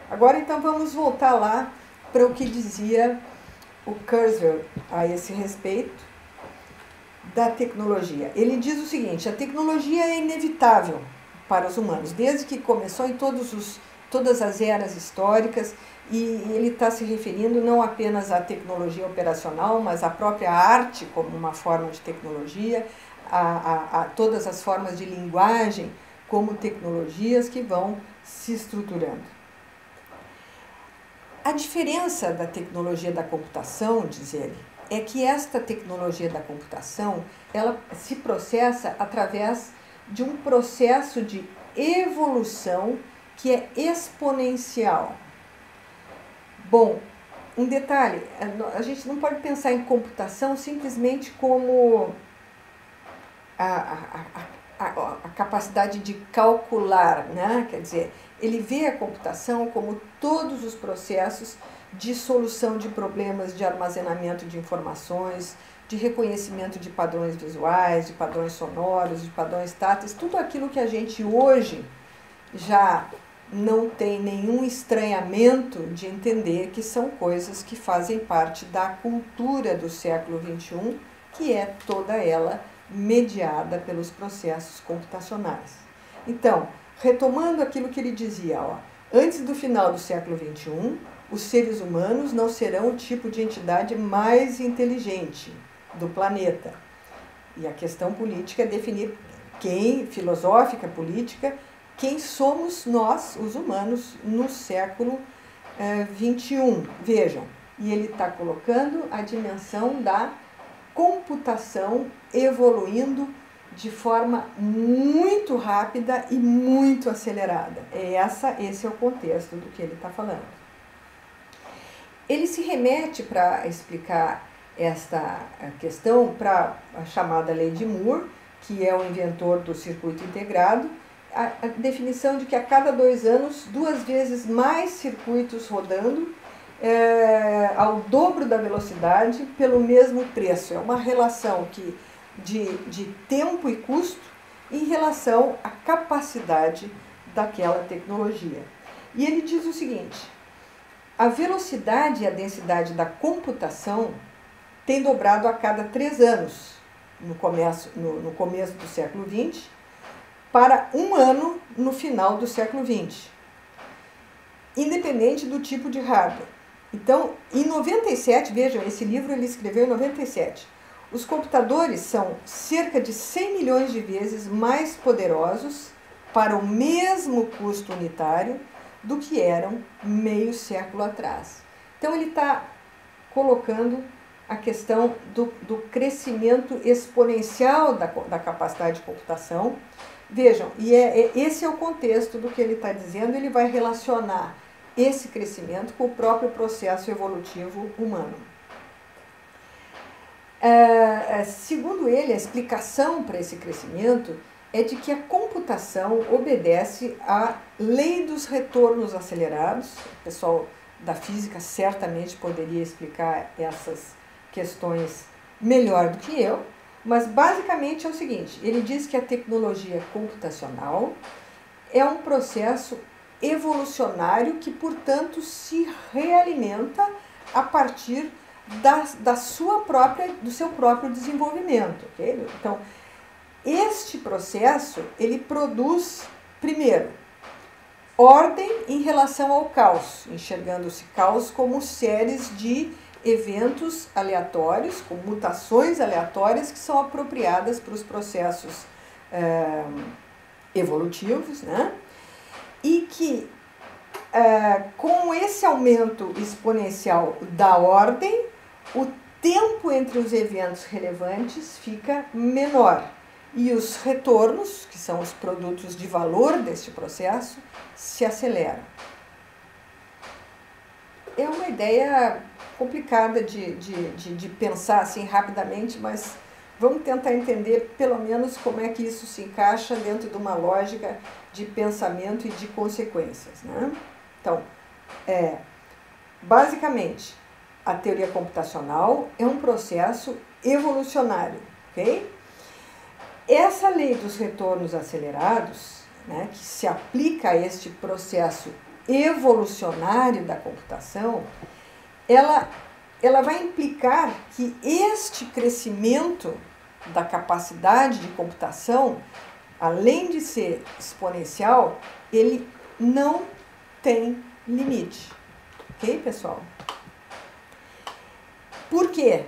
Agora, então, vamos voltar lá para o que dizia o Kurzweil a esse respeito da tecnologia. Ele diz o seguinte: a tecnologia é inevitável para os humanos, desde que começou em todas as eras históricas, e ele está se referindo não apenas à tecnologia operacional, mas à própria arte como uma forma de tecnologia, a todas as formas de linguagem como tecnologias que vão se estruturando. A diferença da tecnologia da computação, diz ele, é que esta tecnologia da computação, ela se processa através de um processo de evolução que é exponencial. Bom, um detalhe, a gente não pode pensar em computação simplesmente como a capacidade de calcular, né? Quer dizer, ele vê a computação como todos os processos de solução de problemas de armazenamento de informações, de reconhecimento de padrões visuais, de padrões sonoros, de padrões táteis, tudo aquilo que a gente hoje já não tem nenhum estranhamento de entender que são coisas que fazem parte da cultura do século XXI, que é toda ela mediada pelos processos computacionais. Então, retomando aquilo que ele dizia, antes do final do século XXI, os seres humanos não serão o tipo de entidade mais inteligente do planeta. E a questão política é definir filosófica, política, quem somos nós, os humanos, no século XXI. Vejam, e ele está colocando a dimensão da computação evoluindo de forma muito rápida e muito acelerada. Esse é o contexto do que ele está falando. Ele se remete para explicar esta questão para a chamada Lei de Moore, que é o inventor do circuito integrado, a definição de que a cada 2 anos, 2 vezes mais circuitos rodando, ao dobro da velocidade, pelo mesmo preço. É uma relação de tempo e custo em relação à capacidade daquela tecnologia. E ele diz o seguinte: a velocidade e a densidade da computação tem dobrado a cada 3 anos, no começo do século XX, para 1 ano no final do século XX, independente do tipo de hardware. Então, em 97, vejam, esse livro ele escreveu em 97, os computadores são cerca de 100 milhões de vezes mais poderosos para o mesmo custo unitário do que eram meio século atrás. Então, ele está colocando a questão do crescimento exponencial da capacidade de computação. Vejam, e esse é o contexto do que ele está dizendo. Ele vai relacionar esse crescimento com o próprio processo evolutivo humano. Segundo ele, a explicação para esse crescimento é de que a computação obedece à lei dos retornos acelerados. O pessoal da física certamente poderia explicar essas questões melhor do que eu, mas basicamente é o seguinte: ele diz que a tecnologia computacional é um processo evolucionário que, portanto, se realimenta a partir do seu próprio desenvolvimento. Okay? Então, este processo, ele produz, primeiro, ordem em relação ao caos, enxergando-se caos como séries de eventos aleatórios, com mutações aleatórias que são apropriadas para os processos evolutivos, né? E que, com esse aumento exponencial da ordem, o tempo entre os eventos relevantes fica menor e os retornos, que são os produtos de valor deste processo, se aceleram. É uma ideia complicada de pensar assim rapidamente, mas vamos tentar entender pelo menos como é que isso se encaixa dentro de uma lógica de pensamento e de consequências, né? Então, basicamente, a teoria computacional é um processo evolucionário, ok? Essa lei dos retornos acelerados, né, que se aplica a este processo evolucionário da computação, ela vai implicar que este crescimento da capacidade de computação, além de ser exponencial, ele não tem limite. Ok, pessoal? Por quê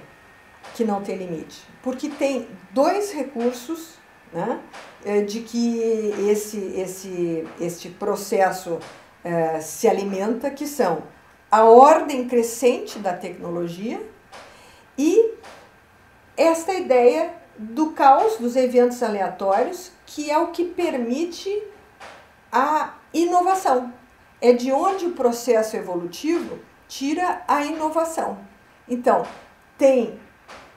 que não tem limite? Porque tem dois recursos, né, de que este processo se alimenta, que são a ordem crescente da tecnologia e esta ideia do caos, dos eventos aleatórios, que é o que permite a inovação. É de onde o processo evolutivo tira a inovação. Então, tem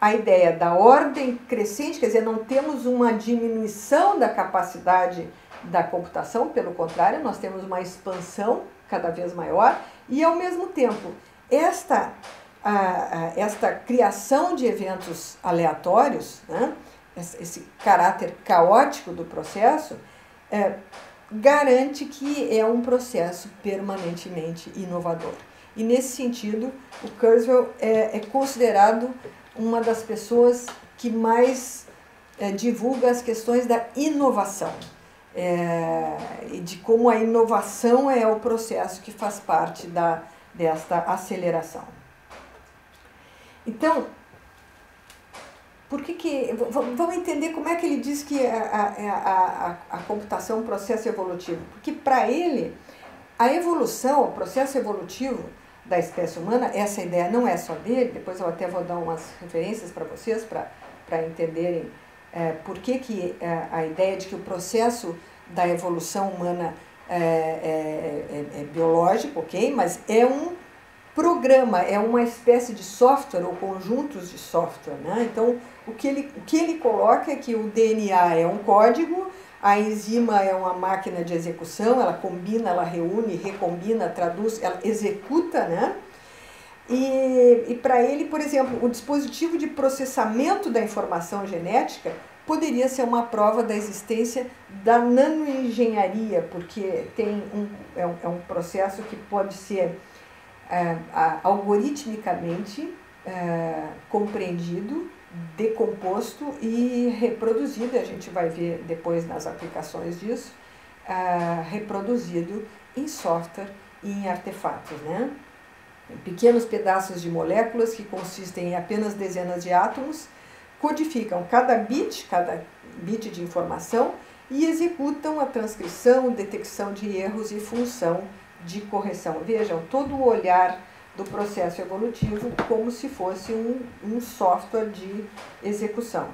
a ideia da ordem crescente, quer dizer, não temos uma diminuição da capacidade da computação, pelo contrário, nós temos uma expansão cada vez maior, e ao mesmo tempo, esta criação de eventos aleatórios, né, esse caráter caótico do processo, garante que é um processo permanentemente inovador. E nesse sentido, o Kurzweil é considerado uma das pessoas que mais divulga as questões da inovação, e de como a inovação é o processo que faz parte desta aceleração. Então, vamos entender como é que ele diz que a computação é um processo evolutivo. Porque para ele, a evolução, o processo evolutivo da espécie humana, essa ideia não é só dele, depois eu até vou dar umas referências para vocês, para entenderem por que a ideia de que o processo da evolução humana é biológico, ok? Mas é um programa, é uma espécie de software ou conjuntos de software, né? Então, o que ele coloca é que o DNA é um código, a enzima é uma máquina de execução, ela combina, ela reúne, recombina, traduz, ela executa, né? E para ele, por exemplo, o dispositivo de processamento da informação genética poderia ser uma prova da existência da nanoengenharia, porque é um processo que pode ser algoritmicamente compreendido, decomposto e reproduzido, a gente vai ver depois nas aplicações disso, reproduzido em software e em artefatos, né? Pequenos pedaços de moléculas que consistem em apenas dezenas de átomos, codificam cada bit de informação e executam a transcrição, detecção de erros e função de correção. Vejam, todo o olhar do processo evolutivo como se fosse um software de execução.